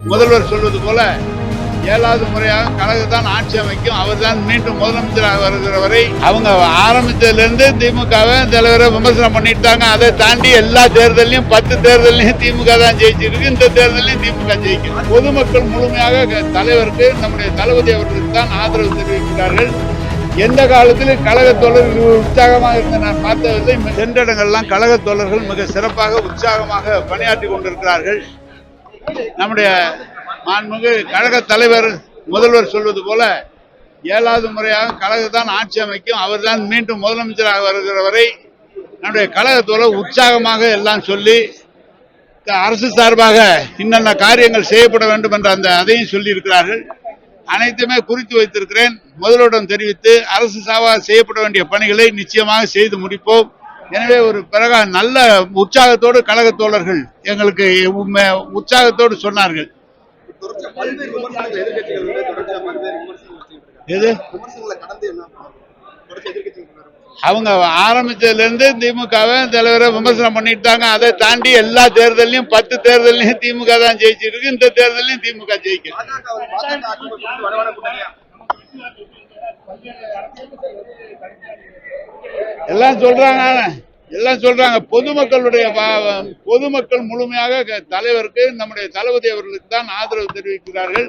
முதல்வர் சொல்வது போல 7வது முறையாக கழகத்தான் ஆட்சி அமைக்கும், அவர் தான் மீண்டும் முதலமைச்சராக வருகிற வரை. அவங்க ஆரம்பித்ததிலிருந்து திமுகவை தலைவரை விமர்சனம் பண்ணிட்டாங்க. அதை தாண்டி எல்லா தேர்தலையும் 10 தேர்தலையும் திமுக தான் ஜெயிச்சிருக்கு. இந்த தேர்தலையும் திமுக ஜெயிக்கும். பொதுமக்கள் முழுமையாக தலைவருக்கு, நம்முடைய தளபதி அவர்களுக்கு தான் ஆதரவு தெரிவிக்கிறார்கள். எந்த காலத்திலும் கழக தோழர்கள் உற்சாகமாக இருந்த நான் பார்த்ததில்லை. சென்ற இடங்கள்லாம் கழக தோழர்கள் மிக சிறப்பாக உற்சாகமாக பணியாற்றி கொண்டிருக்கிறார்கள். நம்முடைய மாண்புமிகு கழக தலைவர் முதல்வர் சொல்வது போல 7வது முறையாக கழகத்தான் ஆட்சி அமைக்கும், அவர் தான் மீண்டும் முதலமைச்சராக வருகிற வரை நம்முடைய கழக தோழர் உற்சாகமாக எல்லாம் சொல்லி அரசு சார்பாக இன்னென்ன காரியங்கள் செய்யப்பட வேண்டும் என்ற அதையும் சொல்லி இருக்கிறார்கள். அனைத்துமே குறித்து வைத்திருக்கிறேன். முதல்வரிடம் தெரிவித்து அரசு சார்பாக செய்யப்பட வேண்டிய பணிகளை நிச்சயமாக செய்து முடிப்போம். எனவே ஒரு பிறகு நல்ல உற்சாகத்தோடு கழக தோழர்கள் எங்களுக்கு உற்சாகத்தோடு சொன்னார்கள். அவங்க ஆரம்பித்ததிலிருந்து திமுகவை தலைவரை விமர்சனம் பண்ணிட்டாங்க. அதை தாண்டி எல்லா தேர்தலையும் 10 தேர்தலையும் திமுக தான் ஜெயிச்சிருக்கு. இந்த தேர்தலையும் திமுக ஜெயிக்கும். எல்லாம் சொல்றாங்க. பொதுமக்கள் முழுமையாக தலைவருக்கு, நம்முடைய தளபதி அவர்களுக்கு தான் ஆதரவு தெரிவிக்கிறார்கள்.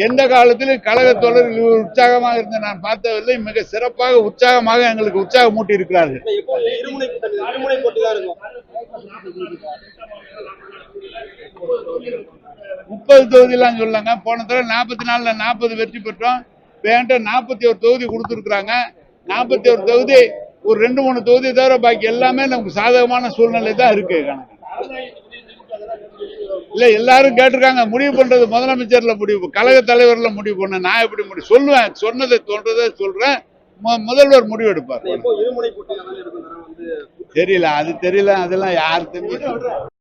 எந்த காலத்திலும் கழக தோழர்கள் உற்சாகமாக இருந்த நான் பார்த்ததில்லை. மிக சிறப்பாக உற்சாகமாக எங்களுக்கு உற்சாகம் மூட்டி இருக்கிறார்கள். 30 தொகுதியெல்லாம் சொல்லாங்க. போன தடவை 44ல் 40 வெற்றி பெற்றோம். 41 தொகுதி கொடுத்துருக்குறாங்க. 41 தொகுதி ஒரு 2-3 தொகுதி தவிர பாக்கி எல்லாமே நமக்கு சாதகமான சூழ்நிலை தான் இருக்கு. இல்ல, எல்லாரும் கேட்டிருக்காங்க. முடிவு பண்றது முதலமைச்சர்ல முடிவு, கழக தலைவர்ல முடிவு பண்ண. நான் எப்படி முடிவு சொல்லுவேன்? சொன்னதை தோன்றதை சொல்றேன். முதல்வர் முடிவு எடுப்பார். தெரியல, அது தெரியல. அதெல்லாம் யார் தெரியும்?